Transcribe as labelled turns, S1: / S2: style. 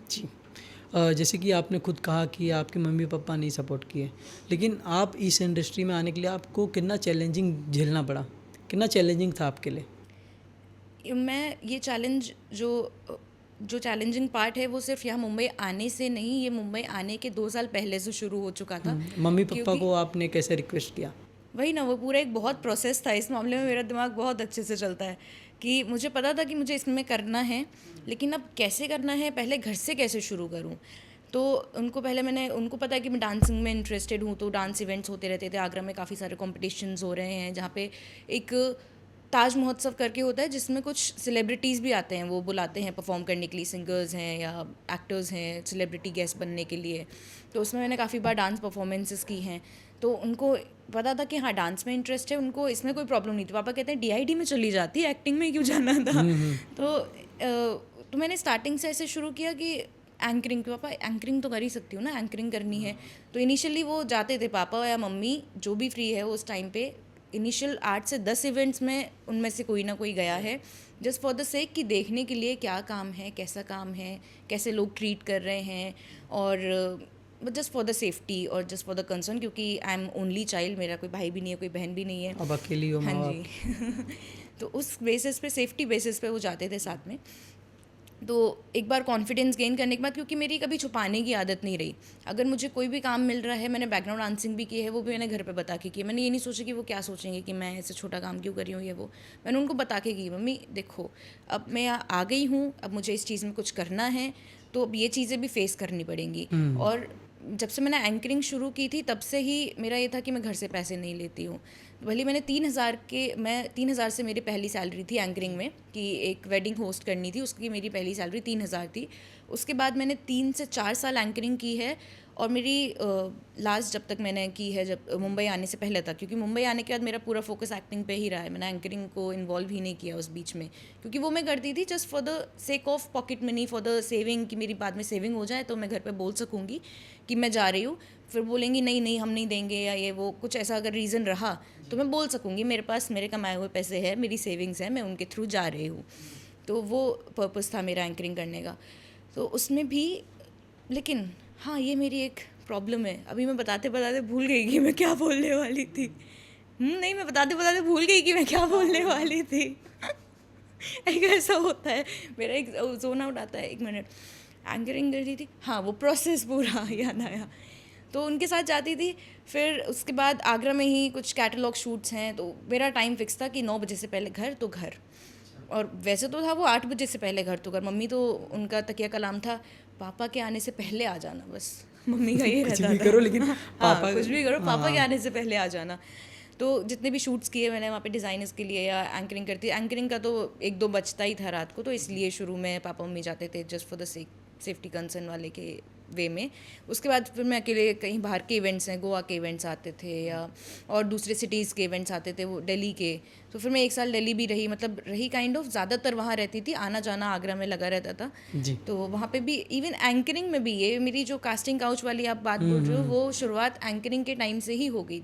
S1: जी। जैसे कि आपने खुद कहा कि आपके मम्मी पापा नहीं सपोर्ट किए, लेकिन आप इस इंडस्ट्री में आने के लिए आपको कितना चैलेंजिंग झेलना पड़ा? कितना चैलेंजिंग था आपके लिए?
S2: मैं ये चैलेंज जो चैलेंजिंग पार्ट है वो सिर्फ यहाँ मुंबई आने से नहीं, ये मुंबई आने के 2 साल पहले से शुरू हो चुका था।
S1: मम्मी पापा
S2: क्योंकि
S1: को आपने कैसे रिक्वेस्ट किया?
S2: वही ना, वो पूरा एक बहुत प्रोसेस था। इस मामले में मेरा दिमाग बहुत अच्छे से चलता है कि मुझे पता था कि मुझे इसमें करना है, लेकिन अब कैसे करना है, पहले घर से कैसे शुरू करूँ। तो मैंने उनको पता है कि मैं डांसिंग में इंटरेस्टेड हूँ, तो डांस इवेंट्स होते रहते थे। आगरा में काफ़ी सारे कॉम्पिटिशन्स हो रहे हैं जहाँ पे एक ताज महोत्सव करके होता है जिसमें कुछ सेलिब्रिटीज़ भी आते हैं, वो बुलाते हैं परफॉर्म करने के लिए, सिंगर्स हैं या एक्टर्स हैं सेलिब्रिटी गेस्ट बनने के लिए। तो उसमें मैंने काफ़ी बार डांस परफॉर्मेंसेस की हैं। तो उनको पता था कि हाँ डांस में इंटरेस्ट है, उनको इसमें कोई प्रॉब्लम नहीं थी। पापा कहते हैं डीआईडी में चली जाती, एक्टिंग में क्यों जाना था। तो मैंने स्टार्टिंग से ऐसे शुरू किया कि एंकरिंग, पापा एंकरिंग तो कर ही सकती हूँ ना, एंकरिंग करनी है। तो इनिशियली वो जाते थे, पापा या मम्मी जो भी फ्री है उस टाइम पे, इनिशियल 8 से 10 इवेंट्स में उनमें से कोई ना कोई गया है, जस्ट फॉर द सेक कि देखने के लिए क्या काम है, कैसा काम है, कैसे लोग ट्रीट कर रहे हैं, और जस्ट फॉर द सेफ्टी और जस्ट फॉर द कंसर्न, क्योंकि आई एम ओनली चाइल्ड, मेरा कोई भाई भी नहीं है, कोई बहन भी नहीं है।
S1: अब अकेली हो
S2: हाँ
S1: माँ
S2: जी।
S1: बाप।
S2: तो उस बेसिस पे, सेफ्टी बेसिस पे वो जाते थे साथ में। तो एक बार कॉन्फिडेंस गेन करने के बाद, क्योंकि मेरी कभी छुपाने की आदत नहीं रही, अगर मुझे कोई भी काम मिल रहा है, मैंने बैकग्राउंड डांसिंग भी की है, वो भी मैंने घर पे बता के की है। मैंने ये नहीं सोचा कि वो क्या सोचेंगे कि मैं ऐसे छोटा काम क्यों कर रही हूँ ये वो। मैंने उनको बता के की, मम्मी देखो अब मैं यहाँ आ गई हूँ, अब मुझे इस चीज़ में कुछ करना है, तो अब ये चीज़ें भी फेस करनी पड़ेंगी। और जब से मैंने एंकरिंग शुरू की थी तब से ही मेरा ये था कि मैं घर से पैसे नहीं लेती हूँ। भले मैंने 3,000 से मेरी पहली सैलरी थी एंकरिंग में, कि एक वेडिंग होस्ट करनी थी, उसकी मेरी पहली सैलरी 3,000 थी। उसके बाद मैंने 3 से 4 साल एंकरिंग की है, और मेरी लास्ट जब तक मैंने की है, जब मुंबई आने से पहले तक, क्योंकि मुंबई आने के बाद मेरा पूरा फोकस एक्टिंग पे ही रहा है, मैंने एंकरिंग को इन्वॉल्व ही नहीं किया उस बीच में, क्योंकि वो मैं करती थी just for the sake of pocket money, for the saving, कि मेरी बाद में सेविंग हो जाए तो मैं घर पे बोल सकूँगी कि मैं जा रही हूँ। फिर बोलेंगी नहीं नहीं हम नहीं देंगे, या ये वो कुछ ऐसा अगर रीज़न रहा तो मैं बोल सकूँगी मेरे पास मेरे कमाए हुए पैसे हैं, मेरी सेविंग्स हैं, मैं उनके थ्रू जा रही हूँ। तो वो पर्पस था मेरा एंकरिंग करने का। तो उसमें भी, लेकिन हाँ ये मेरी एक प्रॉब्लम है, अभी मैं बताते बताते भूल गई कि मैं क्या बोलने वाली थी। नहीं, मैं बताते बताते भूल गई कि मैं क्या बोलने वाली थी। एक ऐसा होता है, मेरा एक जोन आउट आता है, 1 मिनट। एंकरिंग कर रही थी, हाँ वो प्रोसेस पूरा याद आया। तो उनके साथ जाती थी। फिर उसके बाद आगरा में ही कुछ कैटलॉग शूट्स हैं, तो मेरा टाइम फिक्स था कि 9 बजे से पहले घर तो घर, और वैसे तो था वो 8 बजे से पहले घर तो घर। मम्मी तो, उनका तकिया कलाम था, पापा के आने से पहले आ जाना, बस मम्मी का ये
S1: कुछ
S2: रहता
S1: भी
S2: था।
S1: करो लेकिन
S2: हाँ
S1: पापा।
S2: कुछ भी करो, पापा के
S1: हाँ।
S2: आने से पहले आ जाना। तो जितने भी शूट्स किए मैंने वहाँ पे डिज़ाइनर्स के लिए या एंकरिंग करती, एंकरिंग का तो 1-2 बचता ही था रात को, तो इसलिए शुरू में पापा मम्मी जाते थे just for the safety concern वाले के वे में। उसके बाद फिर मैं अकेले, कहीं बाहर के इवेंट्स हैं, गोवा के इवेंट्स आते थे या और दूसरे सिटीज़ के इवेंट्स आते थे, वो दिल्ली के। तो फिर मैं 1 साल दिल्ली भी रही, मतलब रही काइंड ऑफ, ज़्यादातर वहाँ रहती थी, आना जाना आगरा में लगा रहता था।
S1: जी।
S2: तो वहाँ पे भी इवन एंकरिंग में भी, ये मेरी जो कास्टिंग काउच वाली आप बात बोल रहे हो, वो शुरुआत एंकरिंग के टाइम से ही हो गई थी।